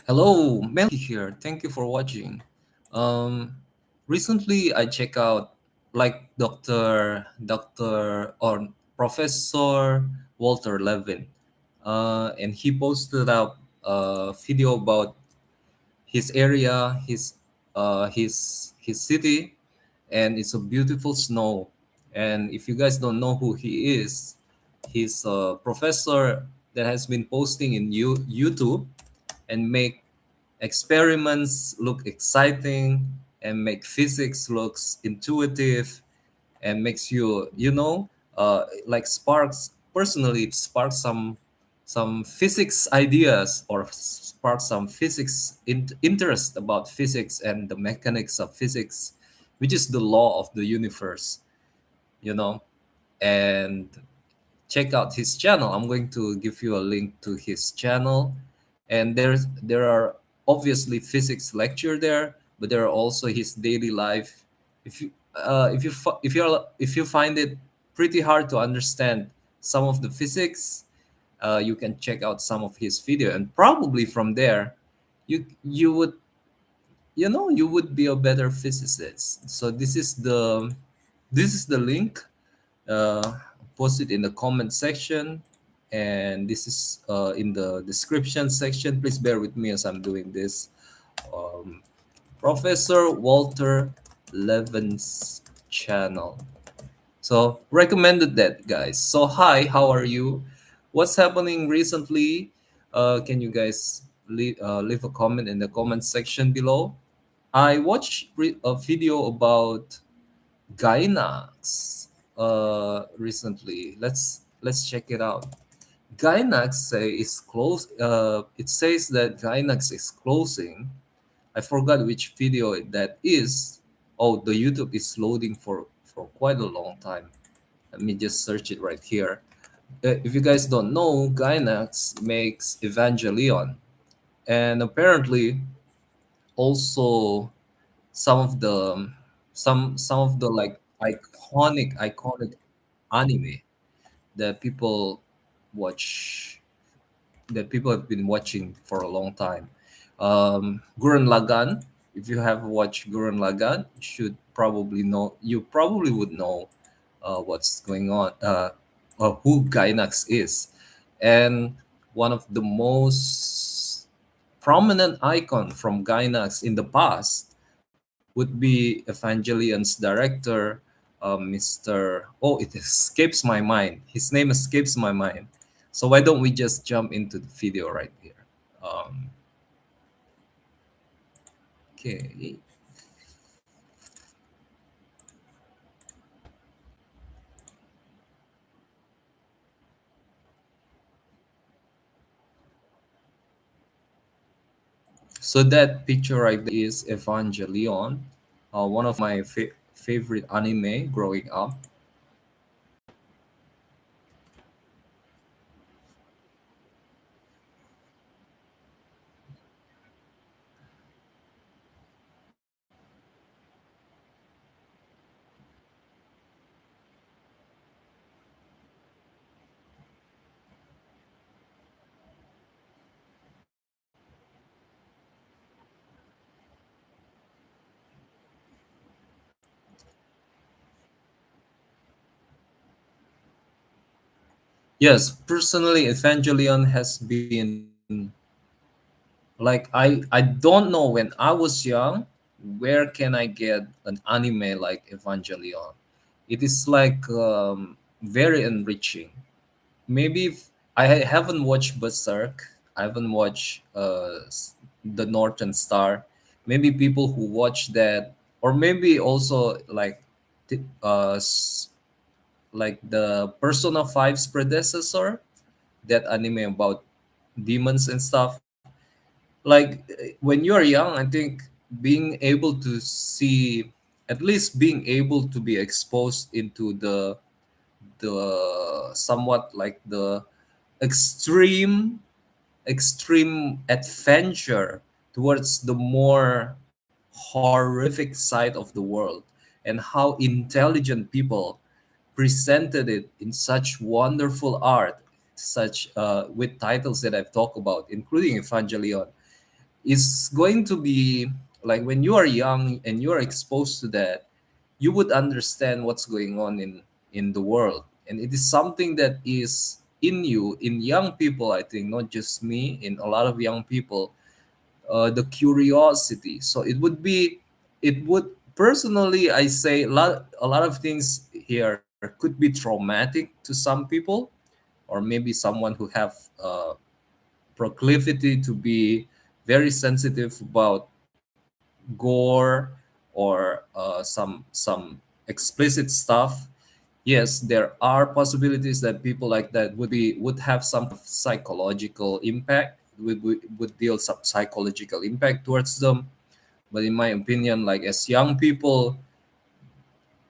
Hello, Melky here. Thank you for watching. Um, Recently I check out like Doctor or Professor Walter Levin, and he posted up a video about his area, his city, and it's a beautiful snow. And if you guys don't know who he is, he's a professor that has been posting in YouTube and make experiments look exciting and make physics looks intuitive and makes like sparks personally it sparks some physics ideas or sparks some physics interest about physics and the mechanics of physics, which is the law of the universe, you know. And check out his channel. I'm going to give you a link to his channel, and there are obviously physics lecture there, but there are also his daily life. If you find it pretty hard to understand some of the physics, you can check out some of his video, and probably from there, you would you would be a better physicist. So this is the link. Post it in the comment section, and this is in the description section. Please bear with me as I'm doing this. um, Professor Walter Levin's channel. So recommended that, guys. So hi, how are you? What's happening recently? Can you guys leave a comment in the comment section below? I watched a video about Gainax recently. Let's check it out. Gainax say is close. It says that Gainax is closing. I forgot which video that is. Oh, the YouTube is loading for quite a long time. Let me just search it right here. If you guys don't know, Gainax makes Evangelion, and apparently also some of the some of the like iconic anime that people watch that people have been watching for a long time. Gurren Lagann. If you have watched Gurren Lagann, you probably would know what's going on, who Gainax is. And one of the most prominent icon from Gainax in the past would be Evangelion's director, Mr. Oh, it escapes my mind. His name escapes my mind. So why don't we just jump into the video right here? Um, okay. So that picture right there is Evangelion, one of my favorite anime growing up. Yes, personally, Evangelion has been like I don't know when I was young, where can I get an anime like Evangelion? It is like very enriching. Maybe I haven't watched Berserk. I haven't watched the Northern Star. Maybe people who watch that, or maybe also like like the Persona 5's predecessor, that anime about demons and stuff. Like when you're young, I think being able to see, at least being able to be exposed into the somewhat like the extreme adventure towards the more horrific side of the world, and how intelligent people presented it in such wonderful art, such with titles that I've talked about, including Evangelion. It's going to be like when you are young and you are exposed to that, you would understand what's going on in the world, and it is something that is in you, in young people. I think not just me, in a lot of young people, the curiosity. So it would personally, I say, a lot of things here could be traumatic to some people, or maybe someone who have proclivity to be very sensitive about gore or some explicit stuff. Yes, there are possibilities that people like that would have some psychological impact, would deal some psychological impact towards them. But in my opinion, like as young people,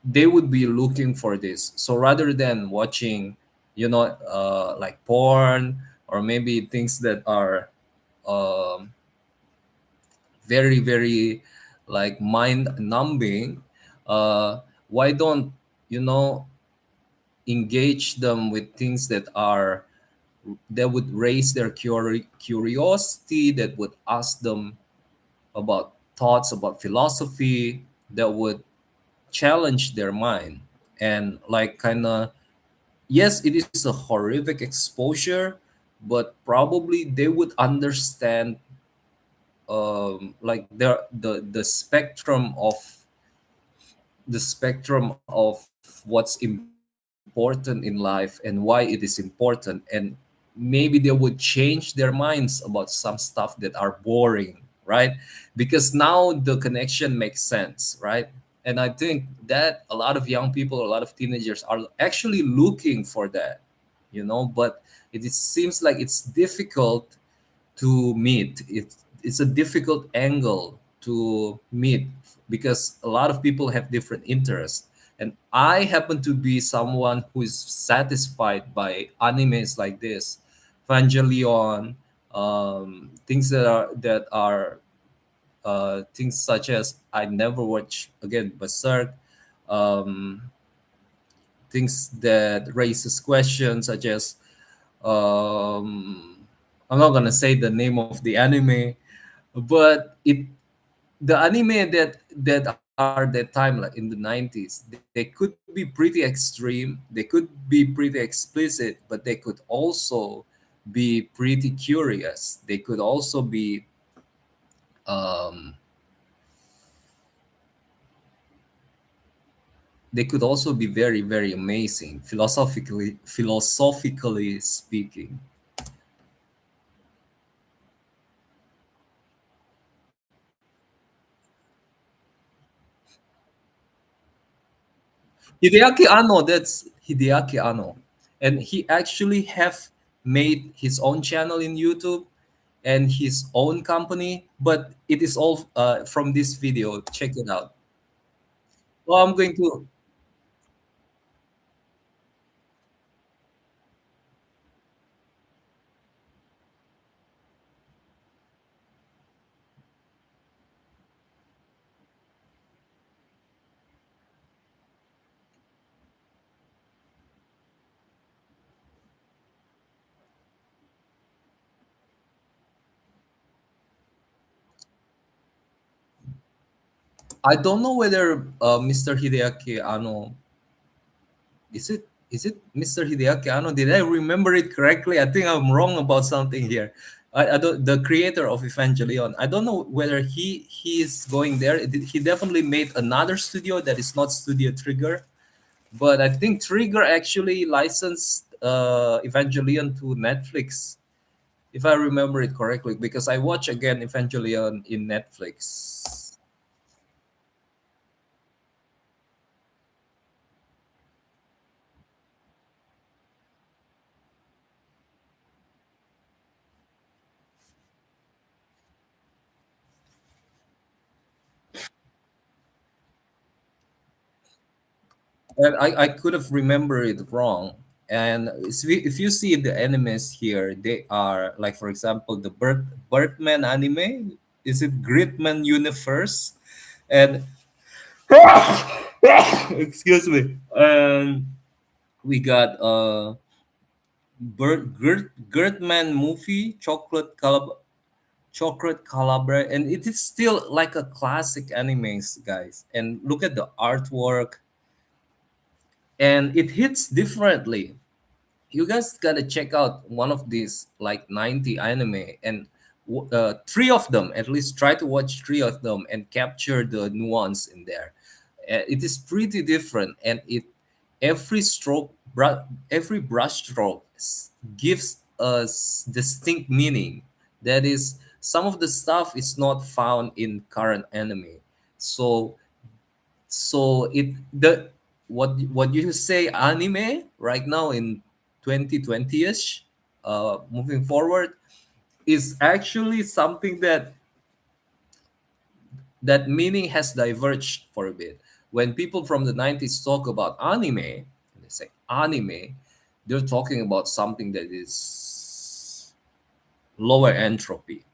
they would be looking for this. So rather than watching, like porn, or maybe things that are um, very like mind numbing, why don't you know engage them with things that would raise their curiosity, that would ask them about thoughts about philosophy, that would challenge their mind. And like kind of, yes, it is a horrific exposure, but probably they would understand like the spectrum of what's important in life and why it is important. And maybe they would change their minds about some stuff that are boring, right? Because now the connection makes sense, right? And I think that a lot of young people, a lot of teenagers are actually looking for that, but seems like it's difficult to meet. It's a difficult angle to meet because a lot of people have different interests. And I happen to be someone who is satisfied by animes like this, Evangelion, things that are things such as I never watch again Berserk, um, things that raises questions such as um, I'm not gonna say the name of the anime, but the anime that are that time, like in the 90s, they could be pretty extreme, they could be pretty explicit, but they could also be pretty curious. They could also be um, very amazing philosophically speaking. Hideaki Anno, that's Hideaki Anno. And he actually have made his own channel in YouTube and his own company, but it is all from this video. Check it out. Well, I'm going to, I don't know whether Mr. Hideaki Anno, is it Mr. Hideaki Anno? Did I remember it correctly? I think I'm wrong about something here. I don't, the creator of Evangelion. I don't know whether he is going there. He definitely made another studio that is not Studio Trigger, but I think Trigger actually licensed Evangelion to Netflix, if I remember it correctly, because I watch again Evangelion in Netflix. And I could have remembered it wrong. And if you see the animes here, they are like, for example, the Birdman anime. Is it Gridman Universe? And excuse me. And we got Birdman movie, Chocolate Club, chocolate calabre, and it is still like a classic animes, guys. And look at the artwork, and it hits differently. You guys gotta check out one of these like 90 anime, and three of them at least. Try to watch three of them and capture the nuance in there. It is pretty different, and it every every brush stroke gives us distinct meaning. That is, some of the stuff is not found in current anime. So it the what you say anime right now in 2020ish, moving forward, is actually something that meaning has diverged for a bit. When people from the 90s talk about anime, they say anime, they're talking about something that is lower entropy.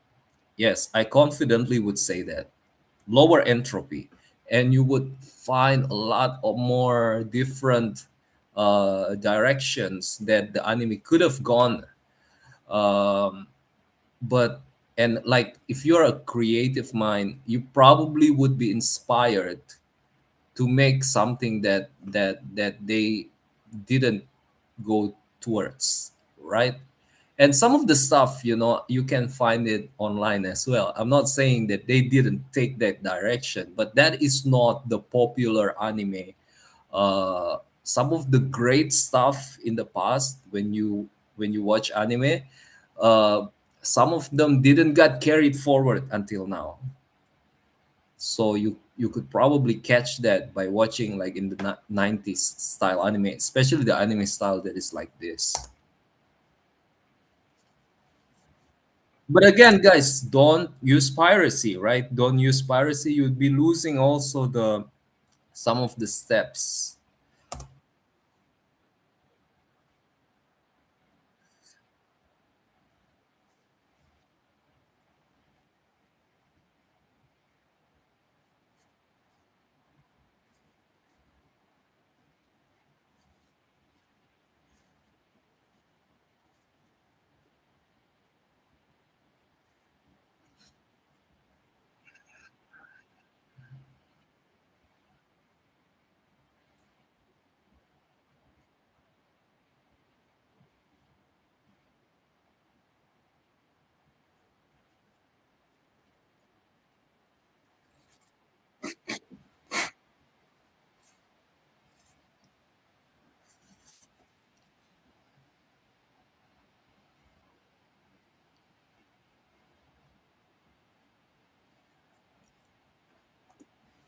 Yes, I confidently would say that lower entropy, and you would find a lot of more different directions that the anime could have gone. um, but and like, if you're a creative mind, you probably would be inspired to make something that they didn't go towards, right? And some of the stuff, you can find it online as well. I'm not saying that they didn't take that direction, but that is not the popular anime. Some of the great stuff in the past, when you watch anime, uh, some of them didn't get carried forward until now. So you could probably catch that by watching like in the 90s style anime, especially the anime style that is like this. But again, guys, don't use piracy, right? Don't use piracy. You'd be losing also the some of the steps.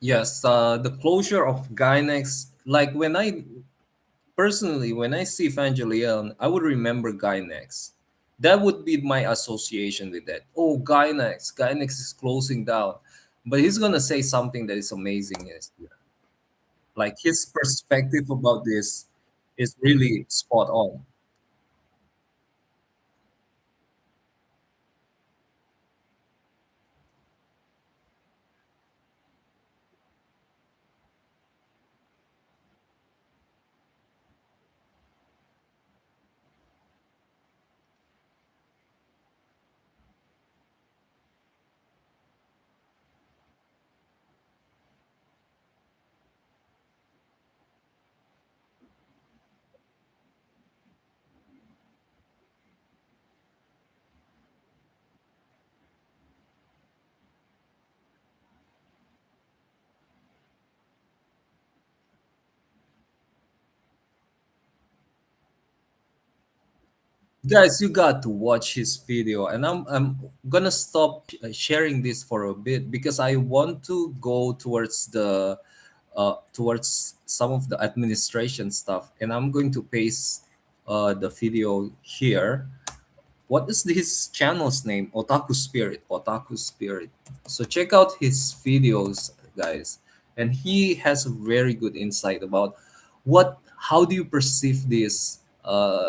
Yes, the closure of Gainax. Like, when I see Evangelion, I would remember Gainax. That would be my association with that. Oh, Gainax is closing down, but he's gonna say something that is amazing. Is like his perspective about this is really spot on. Guys, you got to watch his video, and I'm gonna stop sharing this for a bit because I want to go towards the towards some of the administration stuff, and I'm going to paste the video here. What is his channel's name? Otaku Spirit. Otaku Spirit. So check out his videos, guys, and he has a very good insight about how do you perceive this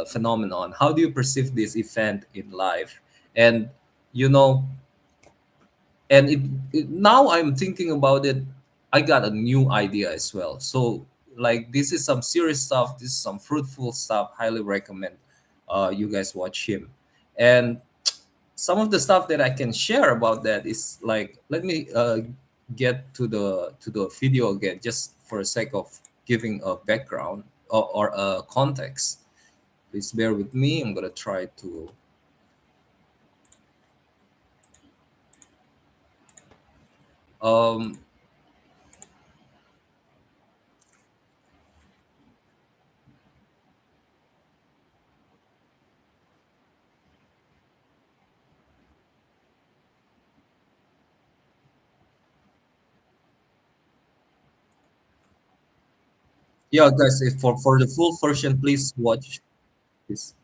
phenomenon? How do you perceive this event in life? And you know, and now I'm thinking about it. I got a new idea as well. So like, this is some serious stuff. This is some fruitful stuff. Highly recommend you guys watch him. And some of the stuff that I can share about that is like, let me get to the video again, just for the sake of giving a background or a context. Please bear with me. I'm gonna try to. Um, yeah, guys, if for the full version, please watch this.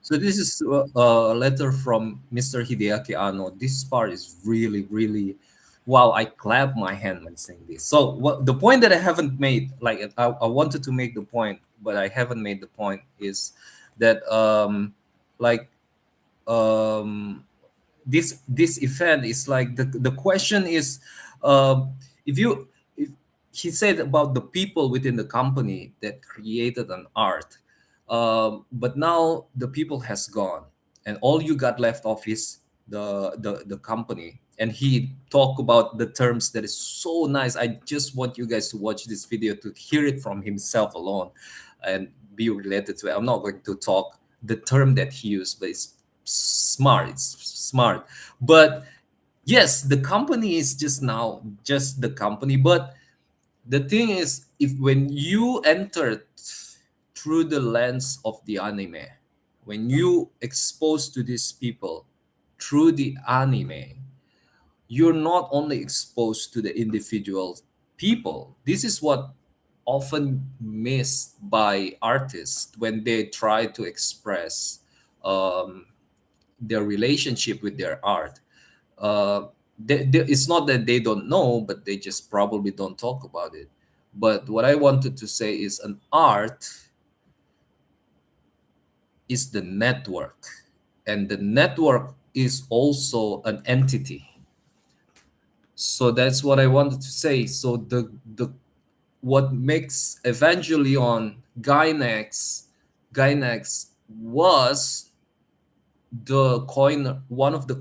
So this is a letter from Mr. Hideaki Anno. This part is really, really, wow! I clap my hand when saying this. So what the point that I haven't made, like I wanted to make the point, but I haven't made the point, is that like um, this event is like the question is, if you if he said about the people within the company that created an art, but now the people has gone and all you got left of is the company, and he talked about the terms that is so nice. I just want you guys to watch this video to hear it from himself alone and be related to it. I'm not going to talk the term that he used, but it's smart. It's smart. But yes, the company is just now just the company. But the thing is, if when you enter through the lens of the anime, when you exposed to these people through the anime, you're not only exposed to the individual people. This is what often missed by artists when they try to express um, their relationship with their art. It's not that they don't know, but they just probably don't talk about it. But what I wanted to say is an art is the network, and the network is also an entity. So that's what I wanted to say. So the what makes Evangelion Gainax was the coiner, one of the,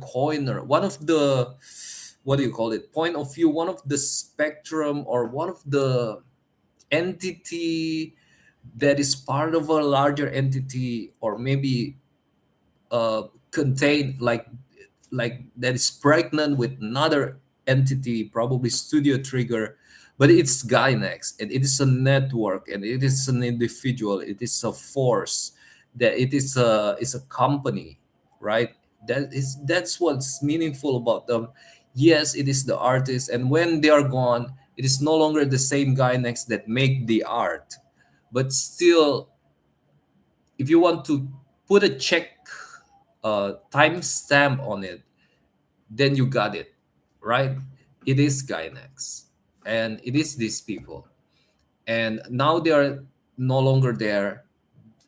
what do you call it, point of view, one of the spectrum, or one of the entity that is part of a larger entity, or maybe contained like that is pregnant with another entity, probably Studio Trigger, but it's Gainax, and it is a network, and it is an individual, it is a force, that it is a company, right? That's what's meaningful about them. Yes, it is the artist, and when they are gone, it is no longer the same Gainax that make the art, but still, if you want to put a check timestamp on it, then you got it, right? It is Gainax, and it is these people, and now they are no longer there.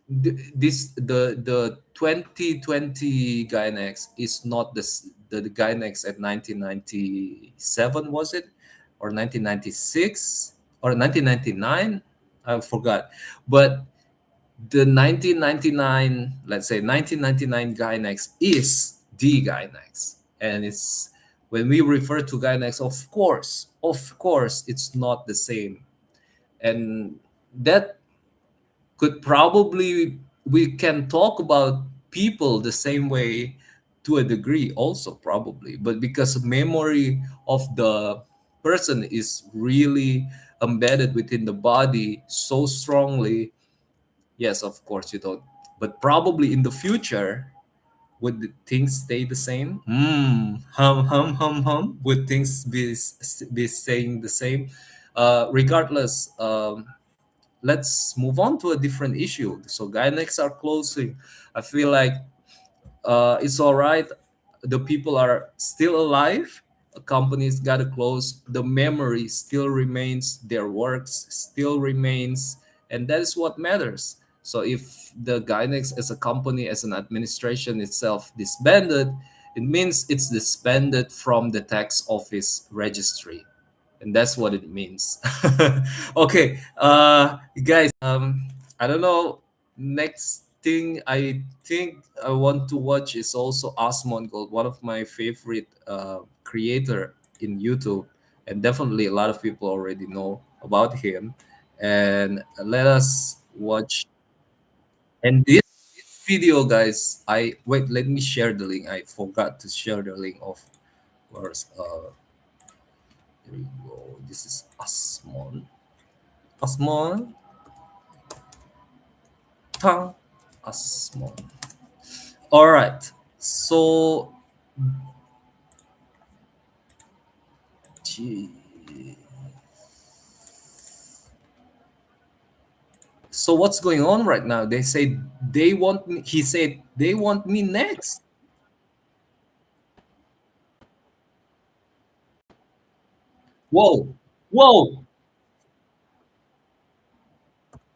The 2020 Gainax is not the Gainax at 1997, was it, or 1996 or 1999? I forgot, but the 1999, let's say 1999 Gainax is the Gainax, and it's, when we refer to Gainax, of course it's not the same, and that could probably, we can talk about people the same way to a degree also, probably, but because memory of the person is really embedded within the body so strongly. Yes, of course you don't. But probably in the future, would the things stay the same? Hum. Would things be staying the same? Regardless, let's move on to a different issue. So Gainax are closing. I feel like it's all right. The people are still alive. Companies gotta close. The memory still remains. Their works still remains, and that is what matters. So if the Gainax as a company, as an administration itself disbanded, it means it's disbanded from the tax office registry, and that's what it means. Okay, guys. I don't know. Next thing I think I want to watch is also Asmongold, one of my favorite creator in YouTube, and definitely a lot of people already know about him. And let us watch. And this video, guys, I wait. Let me share the link. I forgot to share the link of course. Here we go. This is Asmon, Tang, Asmon. All right. So, gee. So what's going on right now? They say they want me. He said they want me next. Whoa, whoa!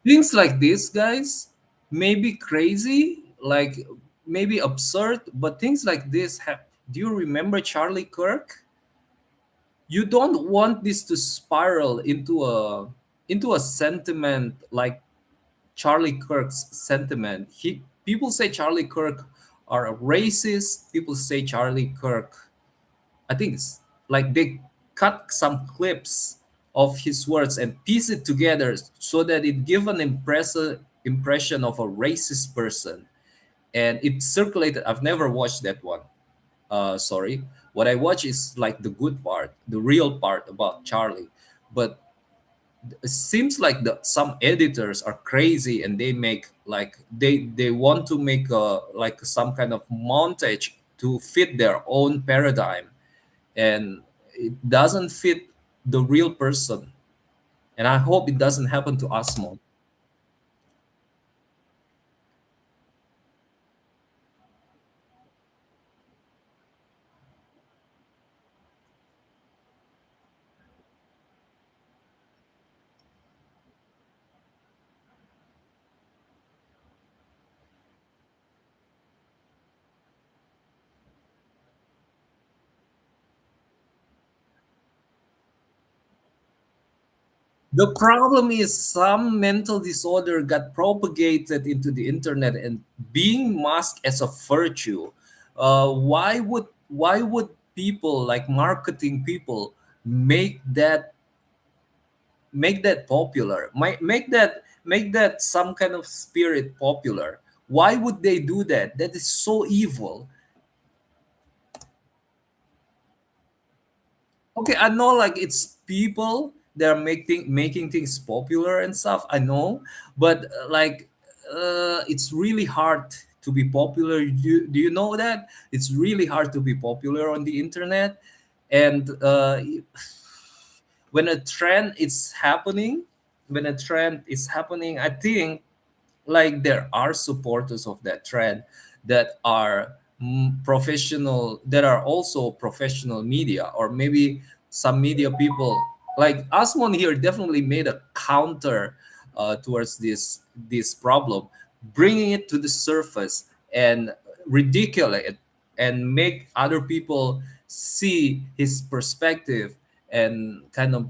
Things like this, guys, may be crazy, like maybe absurd, but things like this have. Do you remember Charlie Kirk? You don't want this to spiral into a sentiment like Charlie Kirk's sentiment. He People say Charlie Kirk are a racist. People say Charlie Kirk. I think it's like they cut some clips of his words and piece it together so that it give an impressive impression of a racist person. And it circulated. I've never watched that one. Sorry. What I watch is like the good part, the real part about Charlie. But it seems like some editors are crazy and they make like they want to make a like some kind of montage to fit their own paradigm, and it doesn't fit the real person. And I hope it doesn't happen to Asmo. The problem is some mental disorder got propagated into the internet and being masked as a virtue. Why would people like marketing people make that popular? Make that some kind of spirit popular? Why would they do that? That is so evil. Okay, I know like it's people that are making things popular and stuff. I know, but it's really hard to be popular. Do you know that it's really hard to be popular on the internet? And when a trend is happening, I think like there are supporters of that trend that are professional, that are also professional media, or maybe some media people like Asmon here definitely made a counter towards this problem, bringing it to the surface and ridicule it and make other people see his perspective and kind of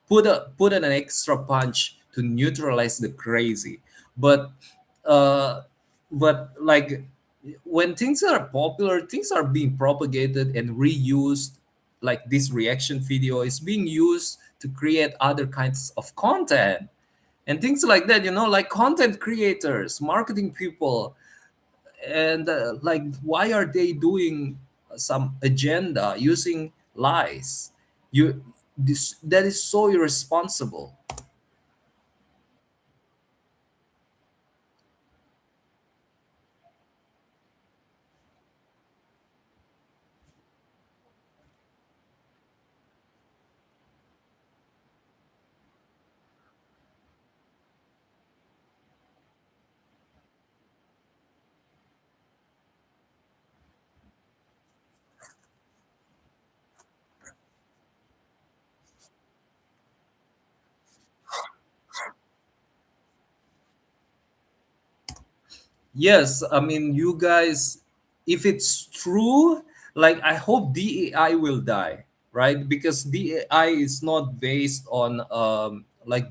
put an extra punch to neutralize the crazy. But uh like when things are popular, things are being propagated and reused. Like this reaction video is being used to create other kinds of content and things like that, like content creators, marketing people. And like why are they doing some agenda using lies? That is so irresponsible. Yes, I mean, you guys, if it's true, like I hope DAI will die, right? Because DAI is not based on like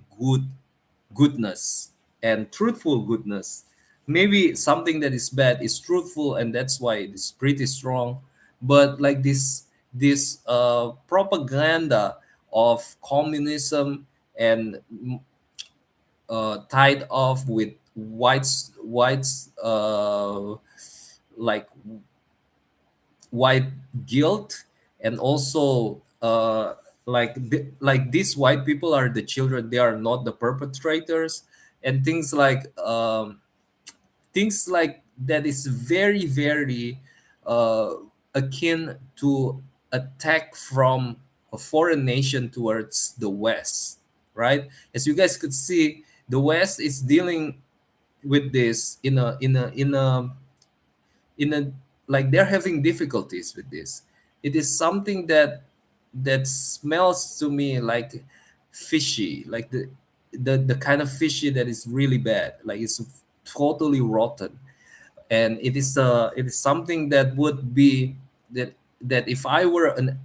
goodness and truthful goodness. Maybe something that is bad is truthful, and that's why it is pretty strong. But like this propaganda of communism and tied off with like white guilt, and also like these white people are the children, they are not the perpetrators, and things like that is very very uh, akin to attack from a foreign nation towards the West, right? As you guys could see, the West is dealing with this in a like they're having difficulties with this. It is something that smells to me like fishy, like the kind of fishy that is really bad, like it's totally rotten. And it is something that would be that if I were in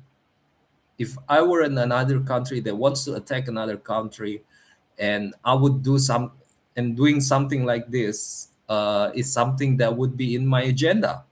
another country that wants to attack another country, and I would do some and doing something like this is something that would be in my agenda.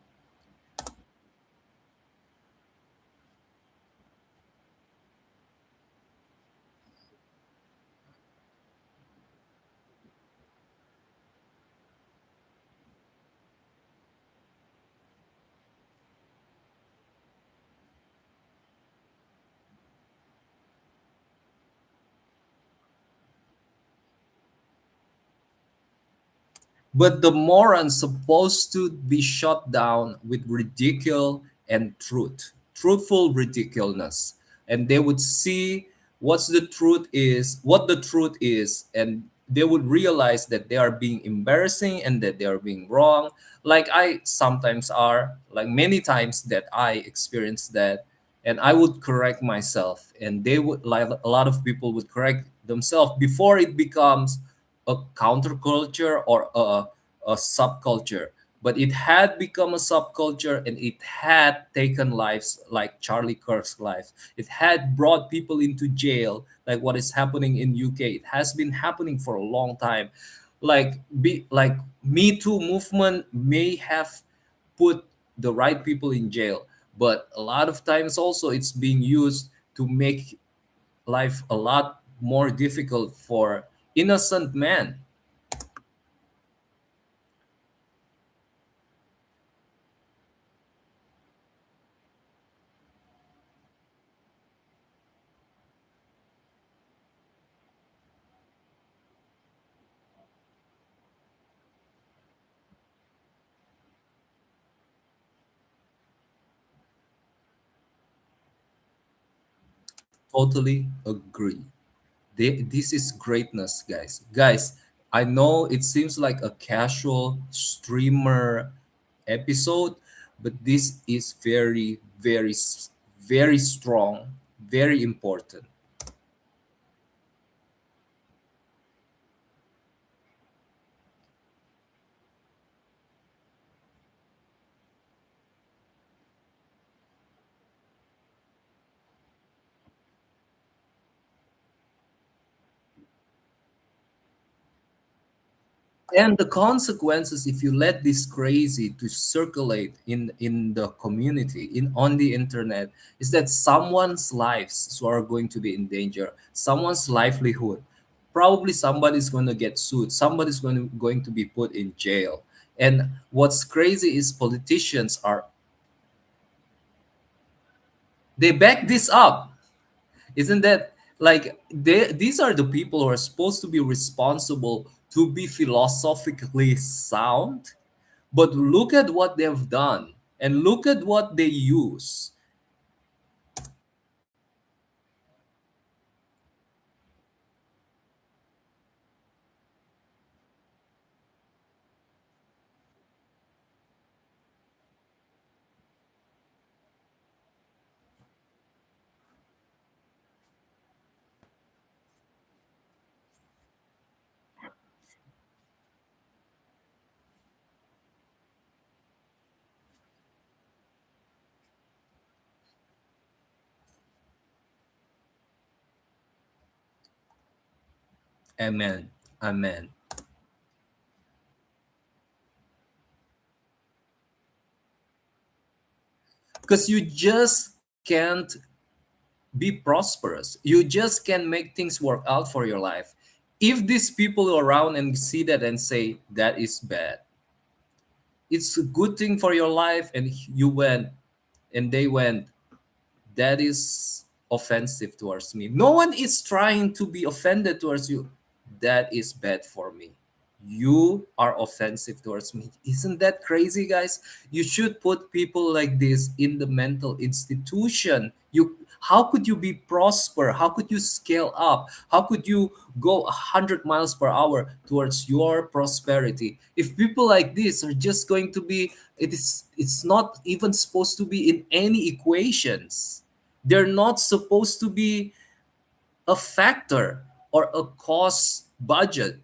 But the morons supposed to be shut down with ridicule and truthful ridiculousness, and they would see what the truth is, and they would realize that they are being embarrassing and that they are being wrong. Like I sometimes are, like many times that I experience that, and I would correct myself, and they would like a lot of people would correct themselves before it becomes a counterculture or a subculture. But it had become a subculture, and it had taken lives like Charlie Kirk's life. It had brought people into jail, like what is happening in UK. It has been happening for a long time. Like Me Too movement may have put the right people in jail, but a lot of times also it's being used to make life a lot more difficult for innocent men. Totally agree. This is greatness, guys. Guys, I know it seems like a casual streamer episode, but this is very, very, very strong, very important. And the consequences if you let this crazy to circulate in the community in on the internet is that someone's lives are going to be in danger, someone's livelihood, probably somebody's going to get sued, somebody's going to be put in jail. And what's crazy is politicians are they back this up. Isn't that like these are the people who are supposed to be responsible to be philosophically sound. But look at what they've done and look at what they use. Amen. Amen. because you just can't be prosperous. You just can't make things work out for your life. If these people around and see that and say that is bad, it's a good thing for your life, and you went and they went, that is offensive towards me. No one is trying to be offended towards you. That is bad for me. You are offensive towards me. Isn't that crazy, guys? You should put people like this in the mental institution. You, how could you be prosper? How could you scale up? How could you go 100 miles per hour towards your prosperity? If people like this are just going to be, it's not even supposed to be in any equations. They're not supposed to be a factor or a cost budget,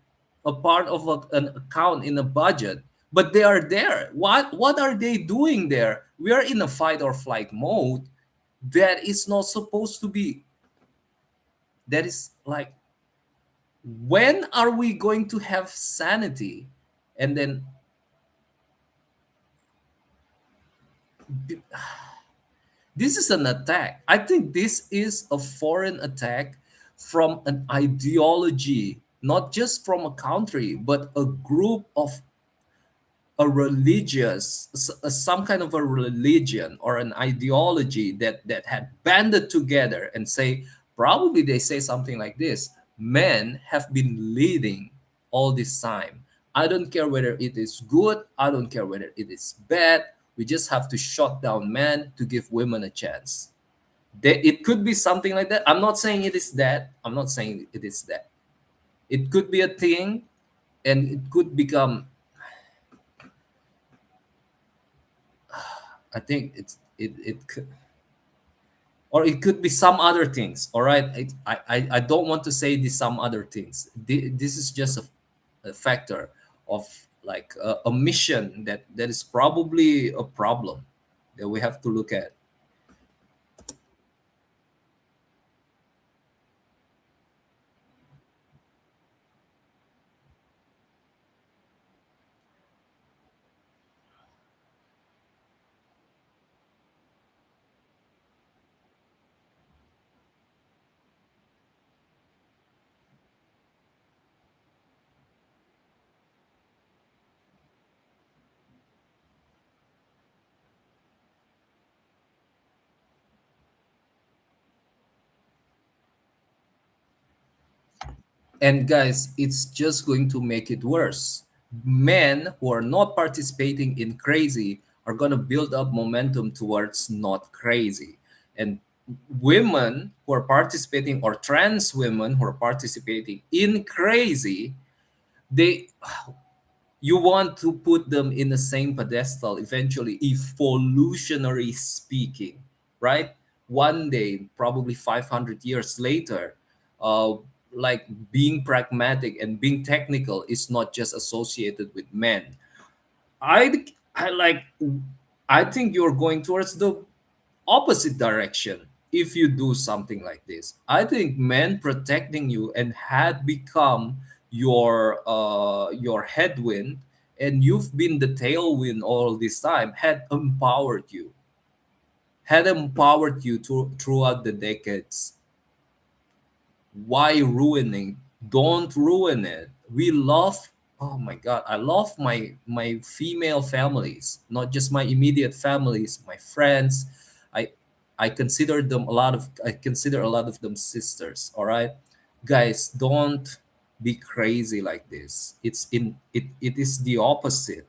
a part of an account in a budget, but they are there. What are they doing there? We are in a fight or flight mode that is not supposed to be. That is like, when are we going to have sanity? And then this is an attack. I think this is a foreign attack from an ideology, not just from a country, but a group of a religious, some kind of a religion or an ideology that had banded together and say, probably they say something like this: men have been leading all this time. I don't care whether it is good, I don't care whether it is bad. We just have to shut down men to give women a chance. It could be something like that. I'm not saying it is that. I'm not saying it is that. It could be a thing, and it could become, I think it could, or it could be some other things. All right, I don't want to say these some other things. This is just a factor of like a mission that is probably a problem that we have to look at. And guys, it's just going to make it worse. Men who are not participating in crazy are going to build up momentum towards not crazy. And women who are participating, or trans women who are participating in crazy, they, you want to put them in the same pedestal eventually, evolutionary speaking, right? One day, probably 500 years later, uh, like being pragmatic and being technical is not just associated with men. I like, I think you're going towards the opposite direction if you do something like this. I think men protecting you and had become your headwind, and you've been the tailwind all this time, had empowered you throughout the decades. Why ruining? Don't ruin it. We love, oh my god, I love my female families, not just my immediate families, my friends. I i consider them a lot of, I consider a lot of them sisters. All right, guys, don't be crazy like this. It is the opposite.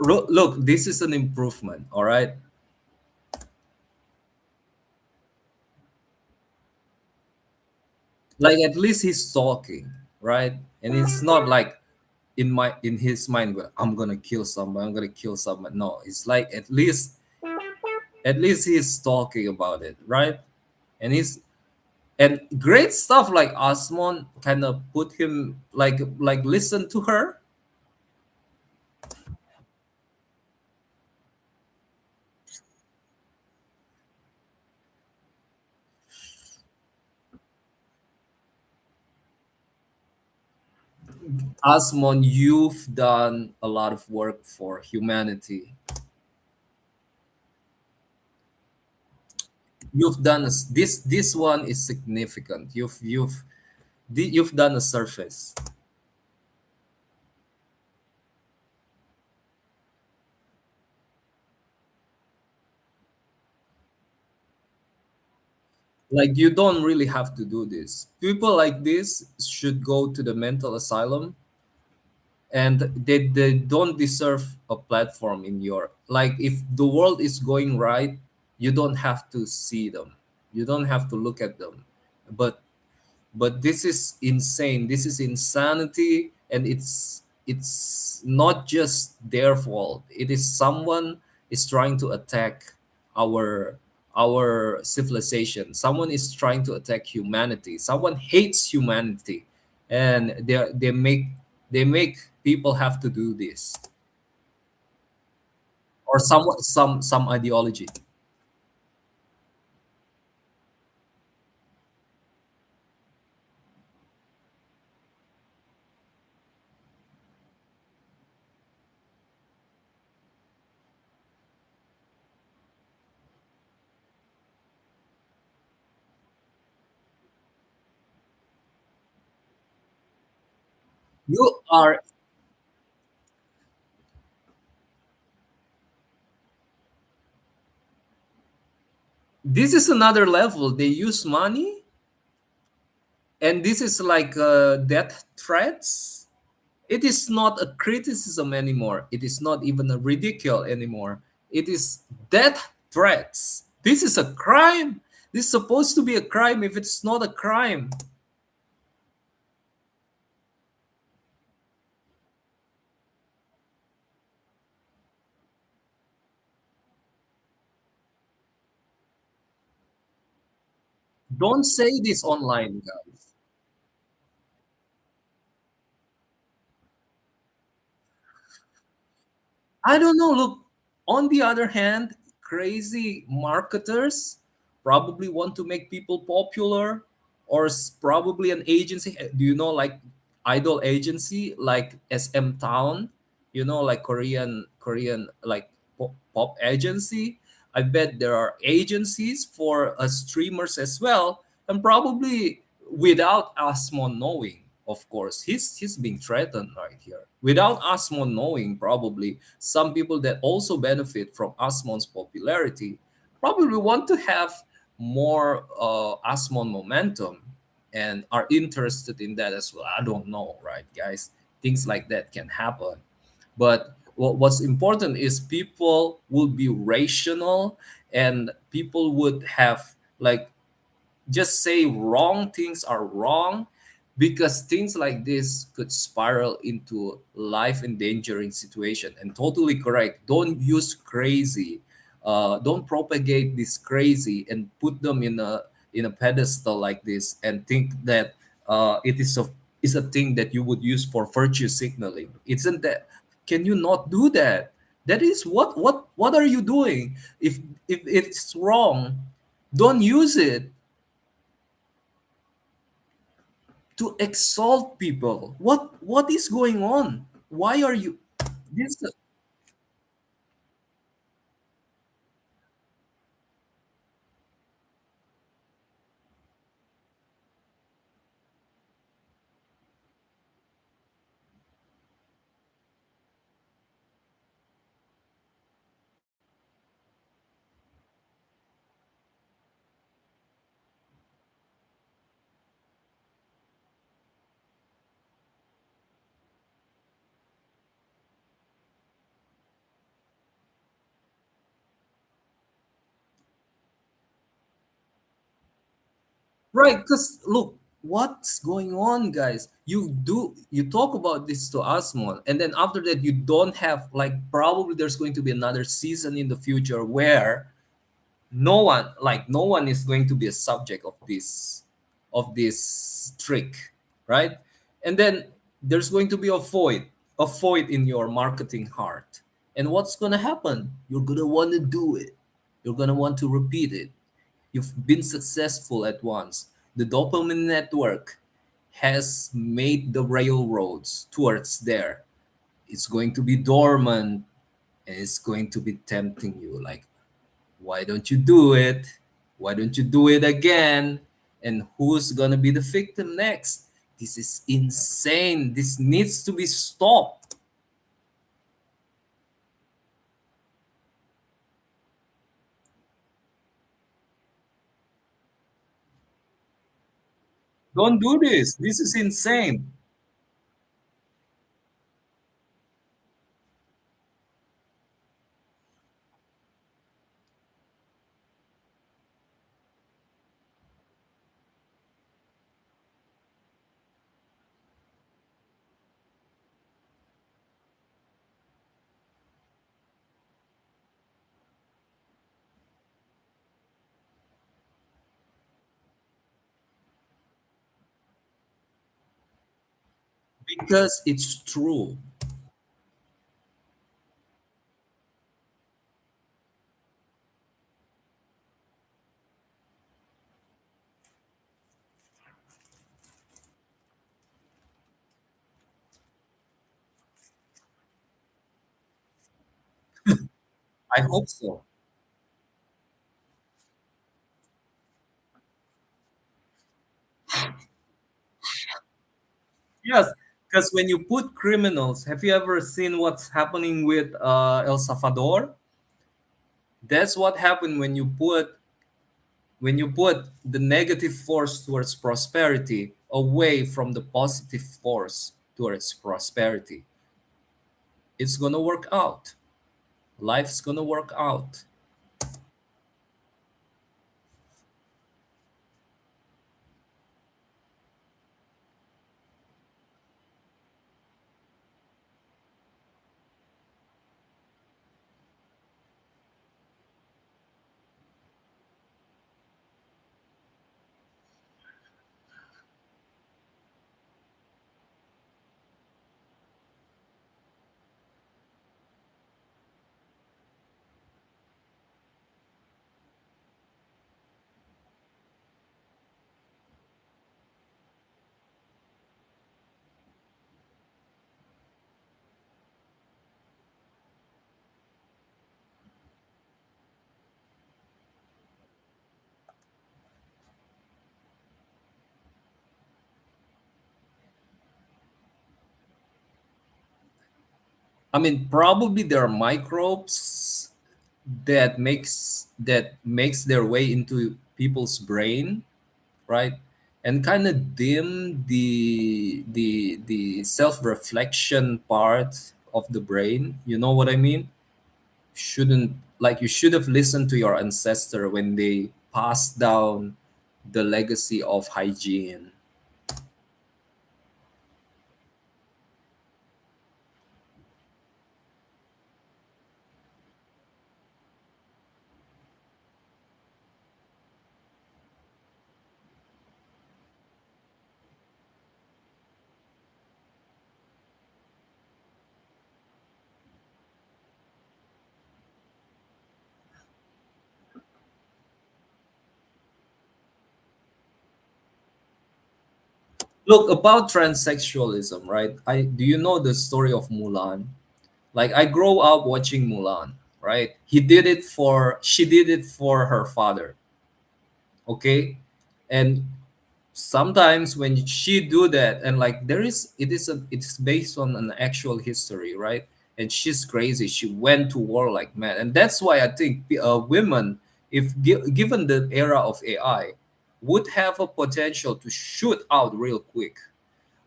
Look, this is an improvement, all right? Like at least he's talking, right? And it's not like in his mind, well, I'm gonna kill someone, I'm gonna kill someone. No, it's like at least he's talking about it, right? And he's and great stuff like Asmon kind of put him like listen to her. Asmon, you've done a lot of work for humanity. You've done this one is significant. You've done a surface. Like you don't really have to do this. People like this should go to the mental asylum, and they don't deserve a platform in your, like, if the world is going right, you don't have to see them, you don't have to look at them. But this is insane, this is insanity, and it's not just their fault. It is someone is trying to attack our our civilization. Someone is trying to attack humanity. Someone hates humanity, and they make people have to do this, or some ideology. You are This is another level. They use money, and this is like death threats. It is not a criticism anymore. It is not even a ridicule anymore. It is death threats. This is a crime. This is supposed to be a crime if it's not a crime. Don't say this online, guys. I don't know. Look, on the other hand, crazy marketers probably want to make people popular, or probably an agency. Do you know, like idol agency, like SM Town? You know, like Korean like pop agency. I bet there are agencies for streamers as well, and probably without Asmon knowing. Of course, he's being threatened right here. Without Asmon knowing, probably some people that also benefit from Asmon's popularity probably want to have more Asmon momentum and are interested in that as well. I don't know, right, guys? Things like that can happen. But what's important is people would be rational, and people would have like just say wrong things are wrong, because things like this could spiral into life endangering situation. And totally correct, don't use crazy, don't propagate this crazy and put them in a pedestal like this and think that it is a thing that you would use for virtue signaling. Isn't that? Can you not do that? That is what are you doing? If it's wrong, don't use it to exalt people. What is going on? Why are you this? Right, because look, what's going on, guys? You talk about this to Asmon, and then after that, you don't have like probably there's going to be another season in the future where no one is going to be a subject of this trick, right? And then there's going to be a void in your marketing heart. And what's gonna happen? You're gonna want to do it. You're gonna want to repeat it. You've been successful at once. The dopamine network has made the railroads towards there. It's going to be dormant and it's going to be tempting you like, why don't you do it? Why don't you do it again? And who's gonna be the victim next? This is insane. This needs to be stopped. Don't do this. This is insane. Because it's true. I hope so. Yes, because when you put criminals, have you ever seen what's happening with El Salvador? That's what happened when you put the negative force towards prosperity away from the positive force towards prosperity. It's gonna work out. Life's gonna work out. I mean, probably there are microbes that makes their way into people's brain, right? And kind of dim the self-reflection part of the brain. You know what I mean? Shouldn't like you should have listened to your ancestor when they passed down the legacy of hygiene. Look about transsexualism, right? I do you know the story of Mulan? Like I grow up watching Mulan, right? She did it for her father, okay? And sometimes when she do that and like it's based on an actual history, right? And she's crazy. She went to war like mad. And that's why I think women, if given the era of AI, would have a potential to shoot out real quick.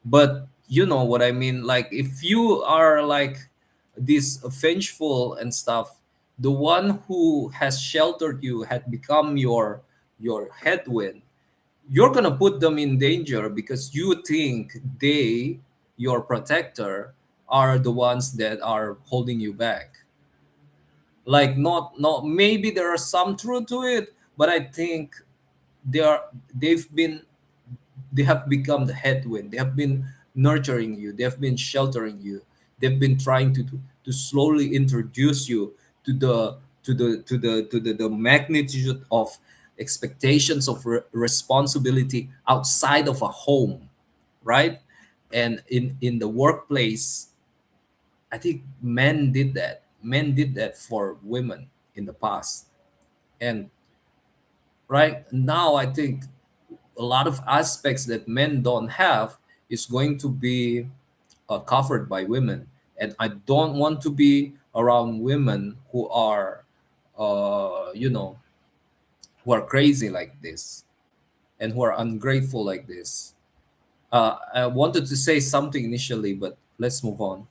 But you know what I mean, like if you are like this vengeful and stuff, the one who has sheltered you had become your headwind, you're gonna put them in danger because you think they, your protector, are the ones that are holding you back. Like, not maybe there are some truth to it, but I think they are they've been they have become the headwind. They have been nurturing you. They have been sheltering you. They've been trying to slowly introduce you to the magnitude of expectations of responsibility outside of a home, right? And in the workplace, I think men did that. Men did that for women in the past, and right now I think a lot of aspects that men don't have is going to be covered by women. And I don't want to be around women who are you know, who are crazy like this and who are ungrateful like this. I wanted to say something initially, but let's move on.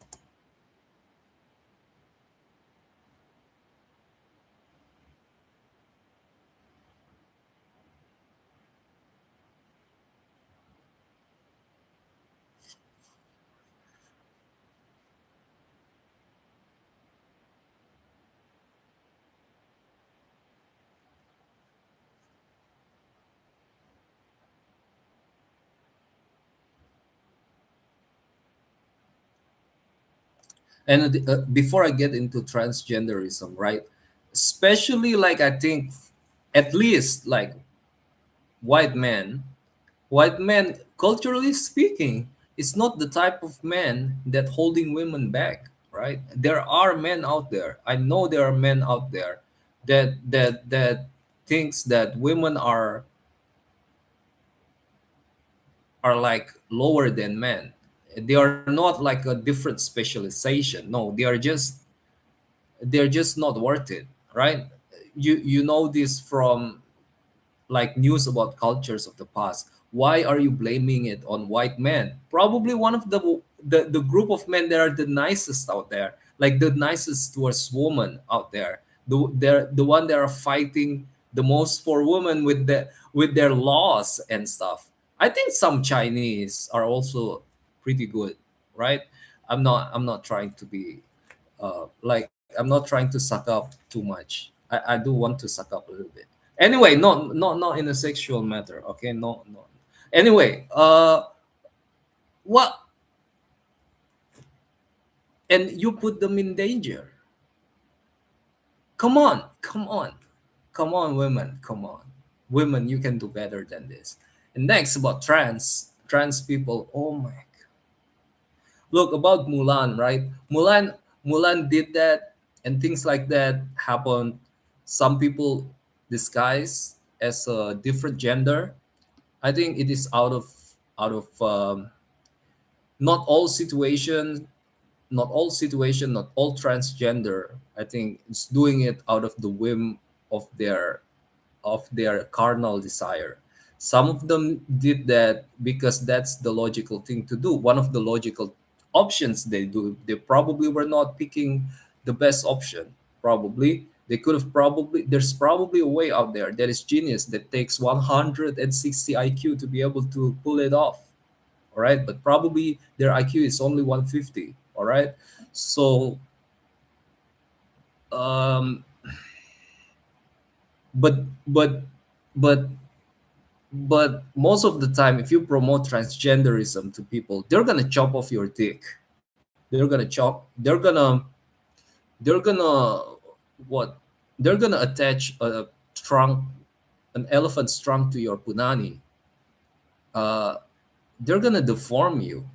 And before I get into transgenderism, right, especially like I think at least like white men, white men, culturally speaking, is not the type of man that holding women back, right? There are men out there. I know there are men out there that thinks that women are like lower than men. They are not like a different specialization. No, they're just not worth it, right? You know this from like news about cultures of the past. Why are you blaming it on white men? Probably one of the group of men that are the nicest out there, like the nicest towards women out there. They're the one that are fighting the most for women with their laws and stuff. I think some Chinese are also pretty good, right? I'm not trying to be like I'm not trying to suck up too much. I do want to suck up a little bit. Anyway, not in a sexual matter. Okay, no, no. Anyway, what? And you put them in danger. Come on, come on, come on, women, come on, women. You can do better than this. And next about trans people. Oh my look about Mulan, right? Mulan did that, and things like that happened. Some people disguise as a different gender. I think it is out of not all situation, not all transgender. I think it's doing it out of the whim of their carnal desire. Some of them did that because that's the logical thing to do. One of the logical options they do, they probably were not picking the best option. Probably they could have probably there's probably a way out there that is genius that takes 160 IQ to be able to pull it off. All right, but probably their IQ is only 150. All right, so um, but but but But most of the time, if you promote transgenderism to people, they're gonna chop off your dick. They're gonna chop. They're gonna what? They're gonna attach a trunk, an elephant's trunk to your punani. Uh, they're gonna deform you,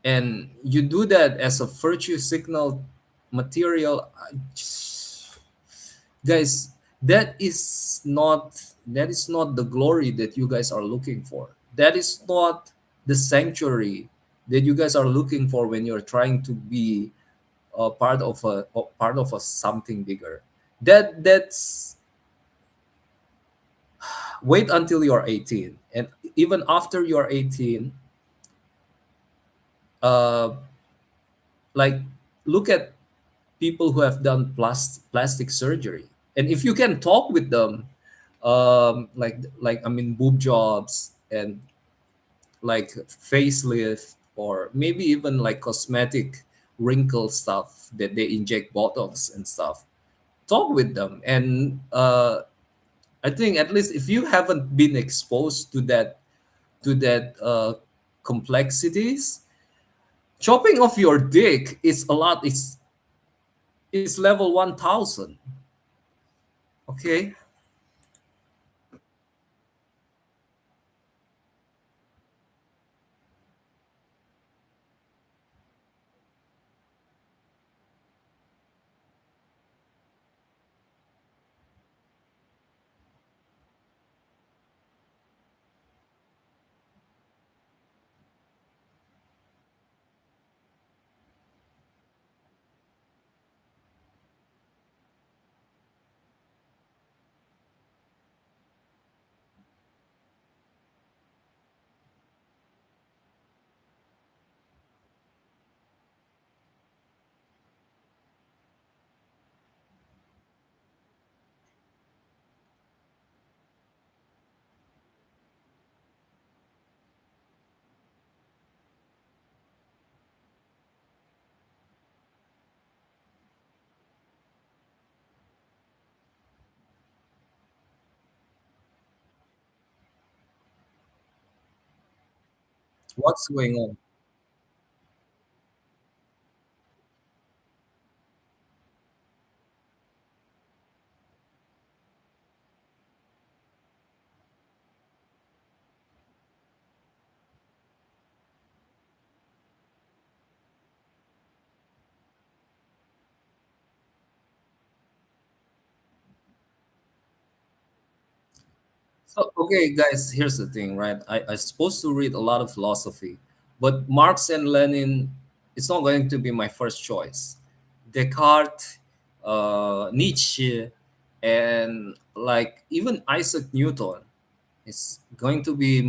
and you do that as a virtue signal material. Guys, that is not the glory that you guys are looking for. That is not the sanctuary that you guys are looking for when you're trying to be a part of a something bigger. That's wait until you're 18, and even after you're 18, uh like look at people who have done plastic surgery, and if you can talk with them, like I mean boob jobs, and like facelift or maybe even like cosmetic wrinkle stuff that they inject botox and stuff. Talk with them, and I think at least if you haven't been exposed to that complexities, chopping off your dick is a lot. It's level 1000. Okay. What's going on? So, okay, guys, here's the thing, right? I'm supposed to read a lot of philosophy, but Marx and Lenin, it's not going to be my first choice. Descartes, Nietzsche, and like even Isaac Newton is going to be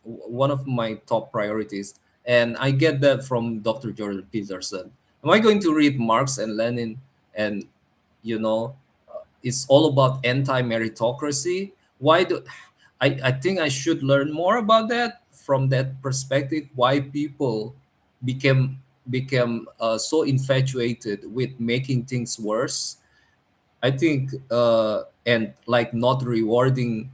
one of my top priorities. And I get that from Dr. Jordan Peterson. Am I going to read Marx and Lenin and, you know, it's all about anti-meritocracy? Why do I think I should learn more about that from that perspective? Why people became so infatuated with making things worse? I think and like not rewarding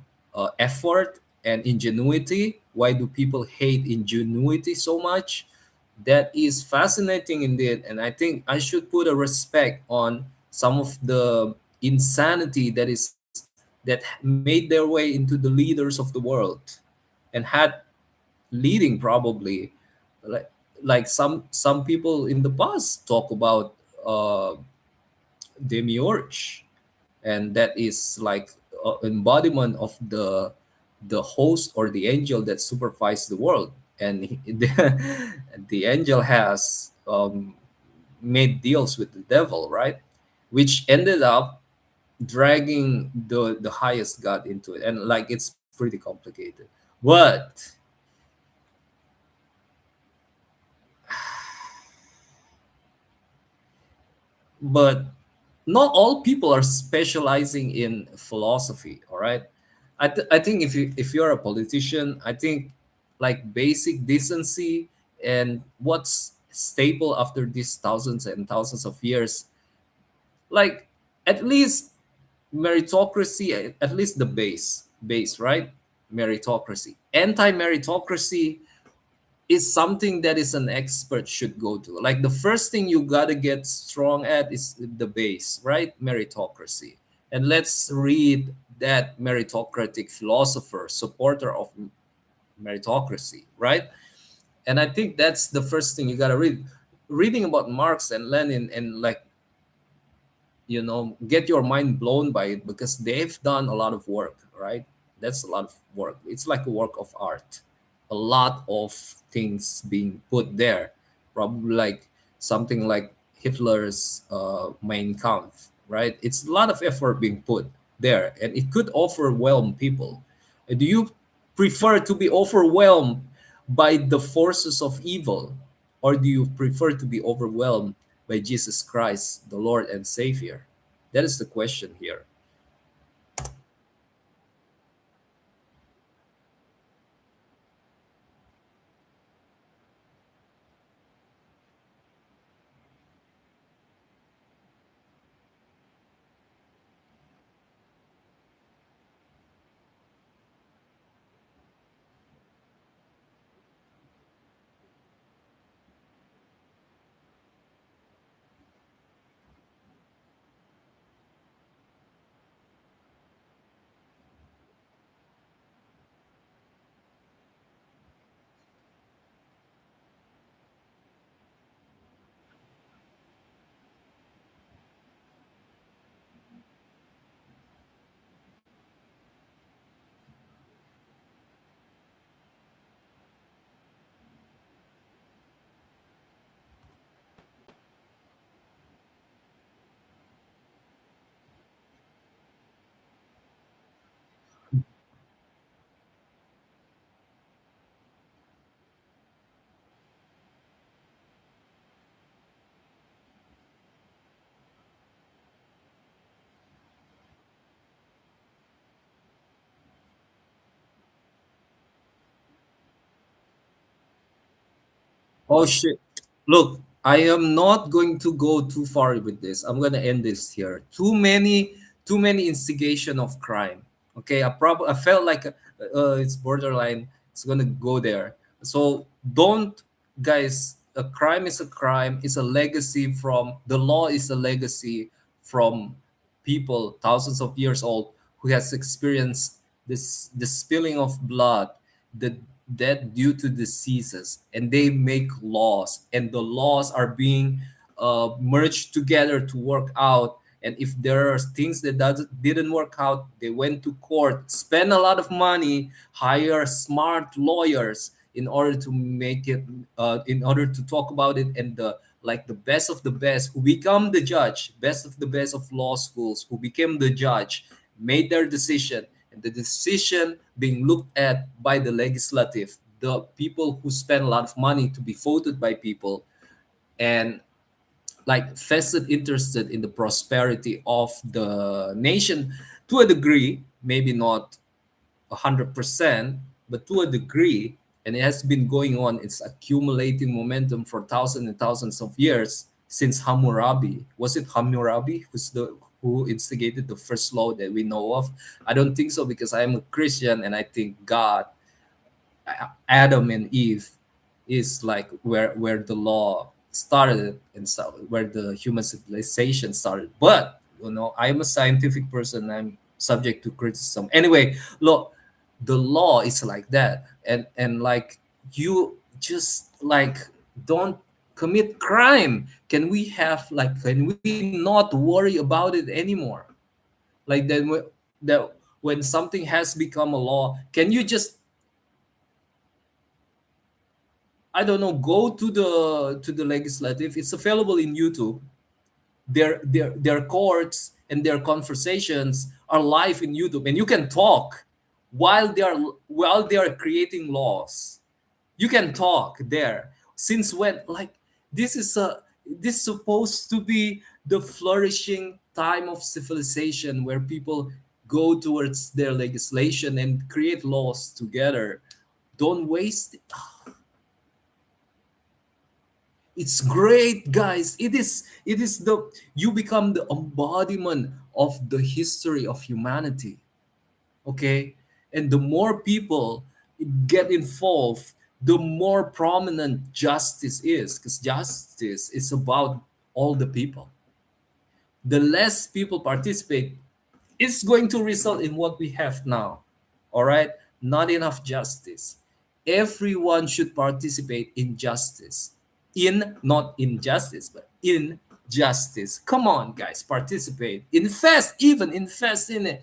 effort and ingenuity. Why do people hate ingenuity so much? That is fascinating indeed, and I think I should put a respect on some of the insanity that made their way into the leaders of the world and had leading probably like some people in the past talk about demiurge, and that is like embodiment of the host or the angel that supervises the world, and the angel has made deals with the devil, right, which ended up dragging the highest god into it, and like it's pretty complicated, but not all people are specializing in philosophy, all right. I think if you're a politician, I think like basic decency and what's staple after these thousands and thousands of years, like at least meritocracy, at least the base, right? Meritocracy. Anti-meritocracy is something that is an expert should go to. Like the first thing you gotta get strong at is the base, right? Meritocracy. And let's read that meritocratic philosopher, supporter of meritocracy, right? And I think that's the first thing you gotta read. Reading about Marx and Lenin and like get your mind blown by it because they've done a lot of work, right? That's a lot of work. It's like a work of art, a lot of things being put there, probably like something like Hitler's Mein Kampf, right? It's a lot of effort being put there, and it could overwhelm people. Do you prefer to be overwhelmed by the forces of evil, or do you prefer to be overwhelmed by Jesus Christ, the Lord and Savior? That is the question here. Oh shit. Look, I am not going to go too far with this. I'm gonna end this here. Too many instigation of crime. Okay, I felt like it's borderline. It's gonna go there. So don't, guys. A crime is a crime. It's a legacy from the law. Is a legacy from people thousands of years old who has experienced this the spilling of blood, the death due to diseases, and they make laws, and the laws are being merged together to work out. And if there are things that didn't work out, they went to court, spend a lot of money, hire smart lawyers in order to make it, in order to talk about it, and the like the best of the best who become the judge, best of the best of law schools who became the judge, made their decision, and the decision being looked at by the legislative, the people who spend a lot of money to be voted by people, and like vested interested in the prosperity of the nation to a degree, maybe not 100%, but to a degree. And it has been going on. It's accumulating momentum for thousands and thousands of years since Hammurabi. Was it Hammurabi who instigated the first law that we know of? I don't think so, because I am a Christian and I think God, Adam and Eve, is like where the law started, and so where the human civilization started. But I'm a scientific person. I'm subject to criticism. Anyway, look, the law is like that, and like, you just like, don't commit crime. Can we not worry about it anymore? Like that when something has become a law, can you just, I don't know, go to the legislative. It's available in YouTube. Their courts and their conversations are live in YouTube, and you can talk while they are creating laws. You can talk there. Since when? Like, this supposed to be the flourishing time of civilization, where people go towards their legislation and create laws together. Don't waste. It's great, guys. It is the you become the embodiment of the history of humanity. Okay? And the more people get involved, the more prominent justice is, because justice is about all the people. The less people participate, it's going to result in what we have now. All right? Not enough justice. Everyone should participate in justice. In, not injustice, but in justice. Come on, guys, participate. Invest in it.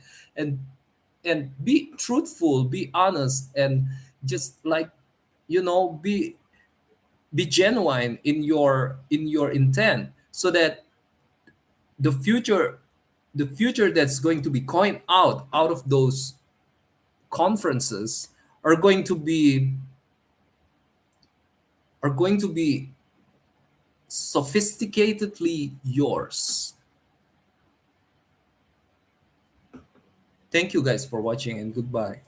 And be truthful, be honest, and just like, be genuine in your intent, so that the future the future that's going to be coined out of those conferences are going to be are going to be sophisticatedly yours. Thank you guys for watching, and goodbye.